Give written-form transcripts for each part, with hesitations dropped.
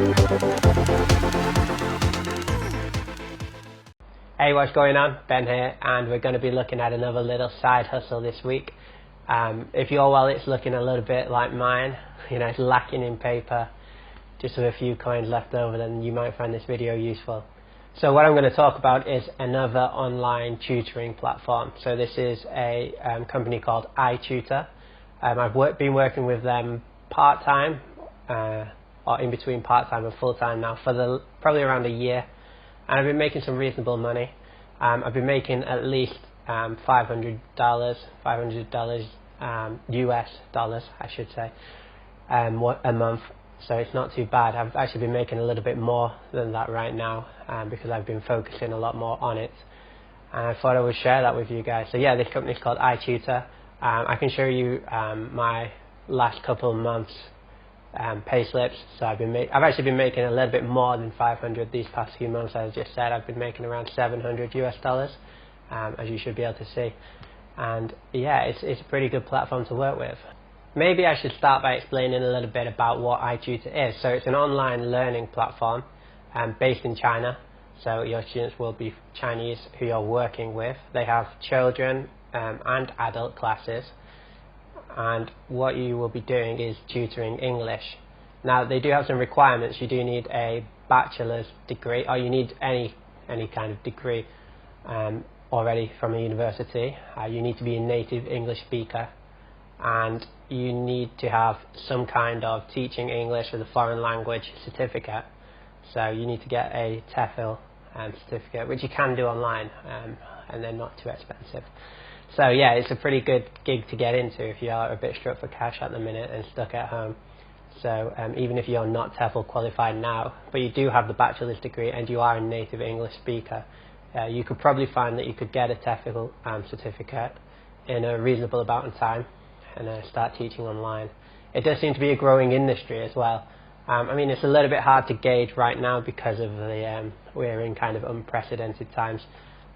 Hey, what's going on? Ben here, and we're going to be looking at another little side hustle this week. If your wallet's looking a little bit like mine, you know, it's lacking in paper, just with a few coins left over, then you might find this video useful. So what I'm going to talk about is another online tutoring platform. So this is a company called iTutor. I've been working with them part-time, or in between part-time and full-time now for probably around a year. And I've been making some reasonable money. I've been making at least $500 US dollars, I should say, a month. So it's not too bad. I've actually been making a little bit more than that right now because I've been focusing a lot more on it. And I thought I would share that with you guys. So yeah, this company is called iTutor. I can show you my last couple of months pay slips. So I've actually been making a little bit more than 500 these past few months. As I just said, I've been making around 700 US dollars, as you should be able to see. And yeah, it's a pretty good platform to work with. Maybe I should start by explaining a little bit about what iTutor is. So it's an online learning platform based in China. So your students will be Chinese who you're working with. They have children and adult classes. And what you will be doing is tutoring English. Now they do have some requirements. You do need a bachelor's degree, or you need any kind of degree already from a university. You need to be a native English speaker, and you need to have some kind of teaching English as a foreign language certificate. So you need to get a TEFL certificate, which you can do online, and they're not too expensive. So yeah, it's a pretty good gig to get into if you are a bit strapped for cash at the minute and stuck at home. So even if you're not TEFL qualified now, but you do have the bachelor's degree and you are a native English speaker, you could probably find that you could get a TEFL certificate in a reasonable amount of time and start teaching online. It does seem to be a growing industry as well. I mean, it's a little bit hard to gauge right now because of we're in kind of unprecedented times.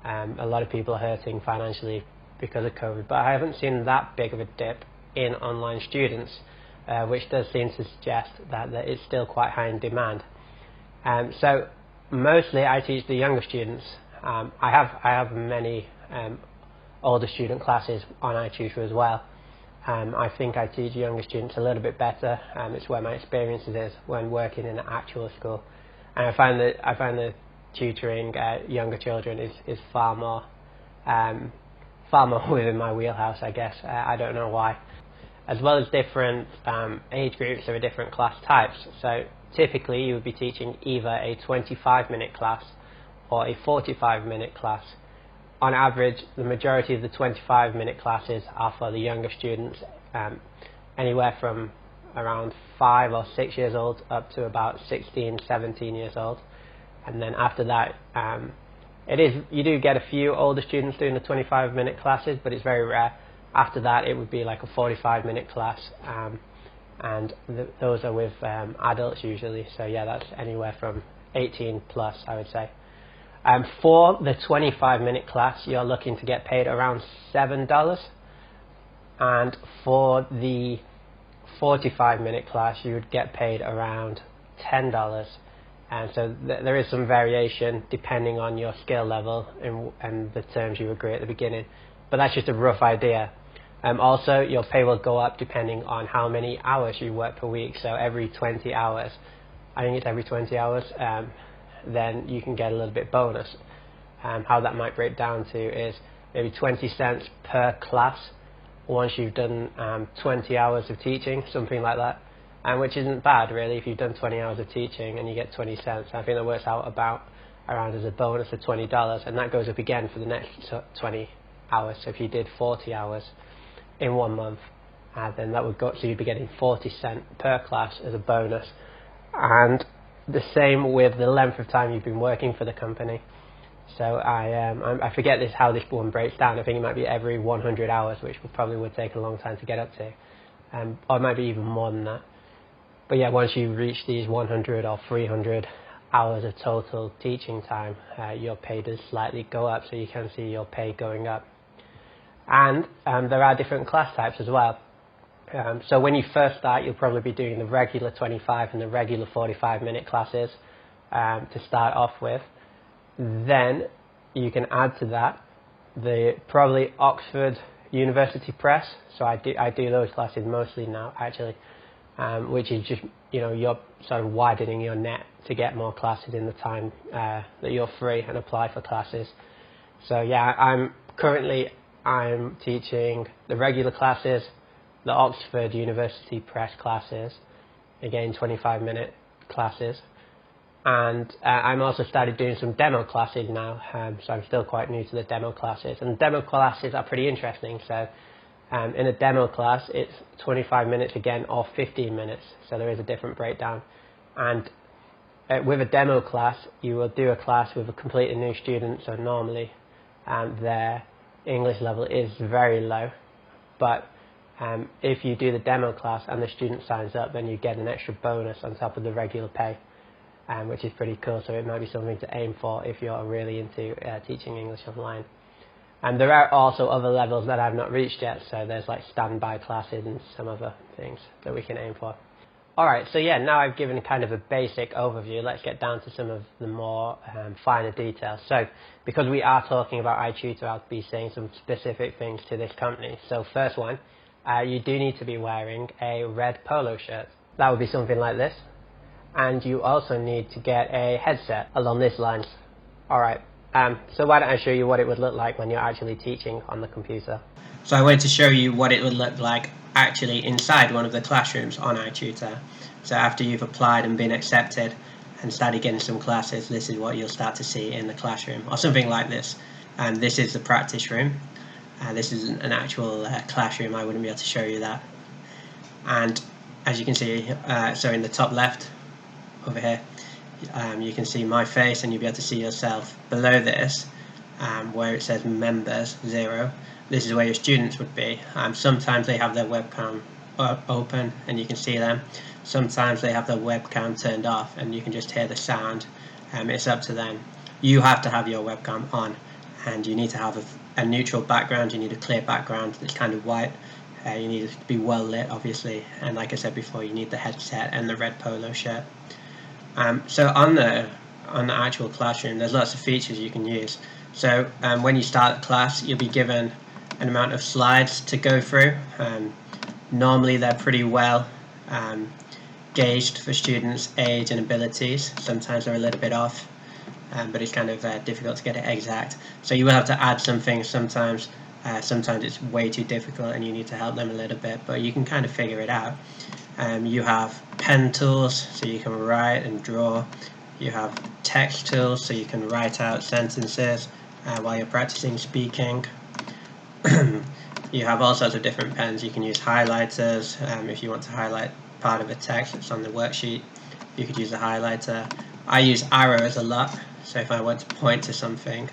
A lot of people are hurting financially because of COVID, but I haven't seen that big of a dip in online students, which does seem to suggest that it's still quite high in demand. So mostly I teach the younger students. I have many older student classes on iTutor as well. I think I teach younger students a little bit better. It's where my experiences is when working in an actual school, and I find that tutoring younger children is far more within my wheelhouse, I guess. I don't know why. As well as different age groups, there are different class types. So typically you would be teaching either a 25-minute class or a 45-minute class. On average, the majority of the 25-minute classes are for the younger students, anywhere from around 5 or 6 years old up to about 16, 17 years old. And then after that, you do get a few older students doing the 25-minute classes, but it's very rare. After that, it would be like a 45-minute class, and those are with adults usually. So yeah, that's anywhere from 18 plus, I would say. For the 25-minute class, you're looking to get paid around $7, and for the 45-minute class, you would get paid around $10. And so there is some variation depending on your skill level and the terms you agree at the beginning, but that's just a rough idea. Also, your pay will go up depending on how many hours you work per week. So every 20 hours, I think it's every 20 hours, then you can get a little bit bonus. How that might break down to is maybe 20 cents per class once you've done 20 hours of teaching, something like that. Which isn't bad really if you've done 20 hours of teaching and you get 20 cents. I think that works out around as a bonus of $20, and that goes up again for the next 20 hours. So if you did 40 hours in 1 month, then that would go, so you'd be getting 40 cents per class as a bonus. And the same with the length of time you've been working for the company. So I forget how this one breaks down. I think it might be every 100 hours, which probably would take a long time to get up to, or it might be even more than that. But yeah, once you reach these 100 or 300 hours of total teaching time, your pay does slightly go up, so you can see your pay going up. And there are different class types as well. So when you first start, you'll probably be doing the regular 25 and the regular 45-minute classes to start off with. Then you can add to that the probably Oxford University Press. So I do those classes mostly now, actually, which is just, you're sort of widening your net to get more classes in the time that you're free and apply for classes. So yeah, I'm teaching the regular classes, the Oxford University Press classes, again 25-minute classes, and I'm also started doing some demo classes now, so I'm still quite new to the demo classes, and demo classes are pretty interesting. So in a demo class it's 25 minutes again or 15 minutes, so there is a different breakdown. And with a demo class you will do a class with a completely new student, so normally their English level is very low, but if you do the demo class and the student signs up, then you get an extra bonus on top of the regular pay, which is pretty cool. So it might be something to aim for if you're really into teaching English online. And there are also other levels that I've not reached yet, so there's like standby classes and some other things that we can aim for. Alright, so yeah, now I've given kind of a basic overview. Let's get down to some of the more finer details. So because we are talking about iTutor, I'll be saying some specific things to this company. So first one, you do need to be wearing a red polo shirt. That would be something like this. And you also need to get a headset along these lines. Alright, so why don't I show you what it would look like when you're actually teaching on the computer. So I wanted to show you what it would look like actually inside one of the classrooms on iTutor. So after you've applied and been accepted and started getting some classes, this is what you'll start to see in the classroom, or something like this. This is the practice room. This is an actual classroom. I wouldn't be able to show you that. And as you can see, so in the top left over here, you can see my face and you'll be able to see yourself. Below this, where it says members 0, this is where your students would be. Sometimes they have their webcam open and you can see them. Sometimes they have their webcam turned off and you can just hear the sound. It's up to them. You have to have your webcam on, and you need to have a neutral background. You need a clear background that's kind of white. You need it to be well lit, obviously, and like I said before, you need the headset and the red polo shirt. So on the actual classroom, there's lots of features you can use. So when you start the class, you'll be given an amount of slides to go through. Normally they're pretty well gauged for students' age and abilities. Sometimes they're a little bit off, but it's kind of difficult to get it exact. So you will have to add some things sometimes. Sometimes it's way too difficult and you need to help them a little bit, but you can kind of figure it out. You have pen tools, so you can write and draw. You have text tools, so you can write out sentences while you're practicing speaking. You have all sorts of different pens. You can use highlighters if you want to highlight part of a text that's on the worksheet. You could use a highlighter. I use arrows a lot, so if I want to point to something,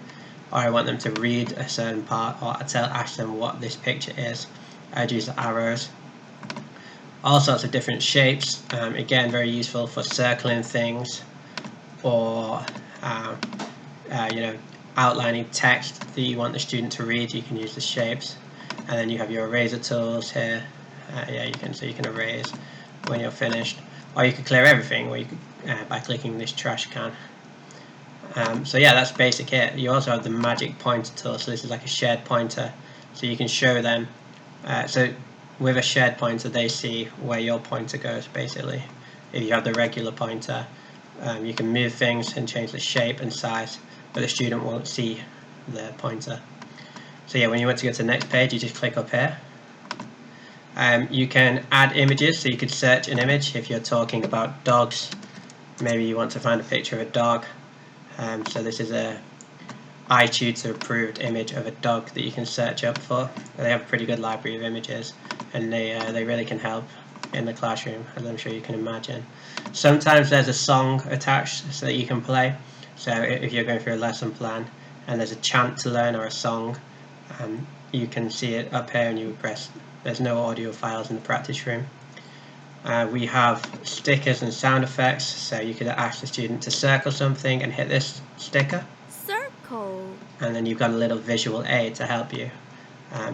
or I want them to read a certain part, or ask them what this picture is, I'd use the arrows. All sorts of different shapes, again very useful for circling things, or outlining text that you want the student to read. You can use the shapes. And then you have your eraser tools here. You can erase when you're finished, or you could clear everything, or you could by clicking this trash can. So yeah, that's basic here. You also have the magic pointer tool. So this is like a shared pointer, so you can show them. So with a shared pointer, they see where your pointer goes, basically. If you have the regular pointer, you can move things and change the shape and size, but the student won't see the pointer. So yeah, when you want to go to the next page, you just click up here. You can add images, so you could search an image if you're talking about dogs. Maybe you want to find a picture of a dog. So this is a iTutor approved image of a dog that you can search up for. They have a pretty good library of images, and they really can help in the classroom, as I'm sure you can imagine. Sometimes there's a song attached so that you can play. So if you're going through a lesson plan and there's a chant to learn or a song, you can see it up here and you press. There's no audio files in the practice room. We have stickers and sound effects, so you could ask the student to circle something and hit this sticker. Circle. And then you've got a little visual aid to help you.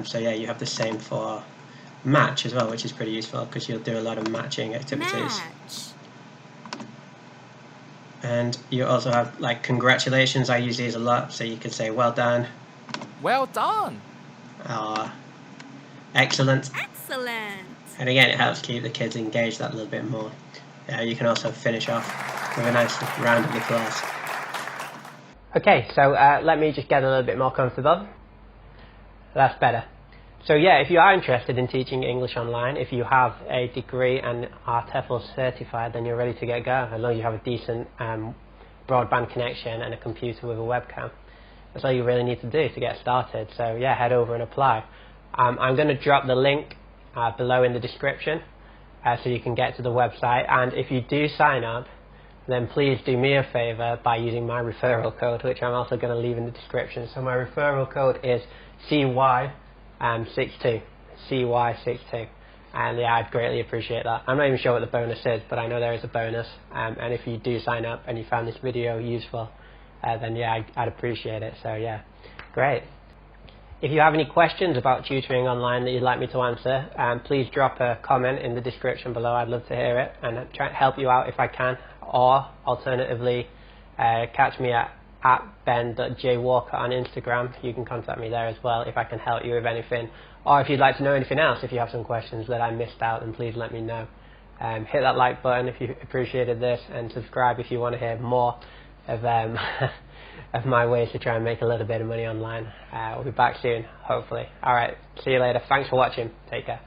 So yeah, you have the same for match as well, which is pretty useful because you'll do a lot of matching activities. Match. And you also have like congratulations. I use these a lot, so you could say well done. Well done. Excellent. Excellent. And again, it helps keep the kids engaged that little bit more. You can also finish off with a nice round of applause. Okay, so let me just get a little bit more comfortable. That's better. So yeah, if you are interested in teaching English online, if you have a degree and are TEFL certified, then you're ready to get going, as long as you have a decent broadband connection and a computer with a webcam. That's all you really need to do to get started. So yeah, head over and apply. I'm going to drop the link below in the description so you can get to the website, and if you do sign up, then please do me a favor by using my referral code, which I'm also going to leave in the description. So my referral code is CY62, CY62, and yeah, I'd greatly appreciate that. I'm not even sure what the bonus is, but I know there is a bonus, and if you do sign up and you found this video useful, then yeah, I'd appreciate it. So yeah, great. If you have any questions about tutoring online that you'd like me to answer, please drop a comment in the description below. I'd love to hear it and try to help you out if I can. Or alternatively, catch me at ben.jwalker on Instagram. You can contact me there as well if I can help you with anything. Or if you'd like to know anything else, if you have some questions that I missed out, then please let me know. Hit that like button if you appreciated this, and subscribe if you want to hear more of of my ways to try and make a little bit of money online. We'll be back soon, hopefully. Alright, see you later. Thanks for watching. Take care.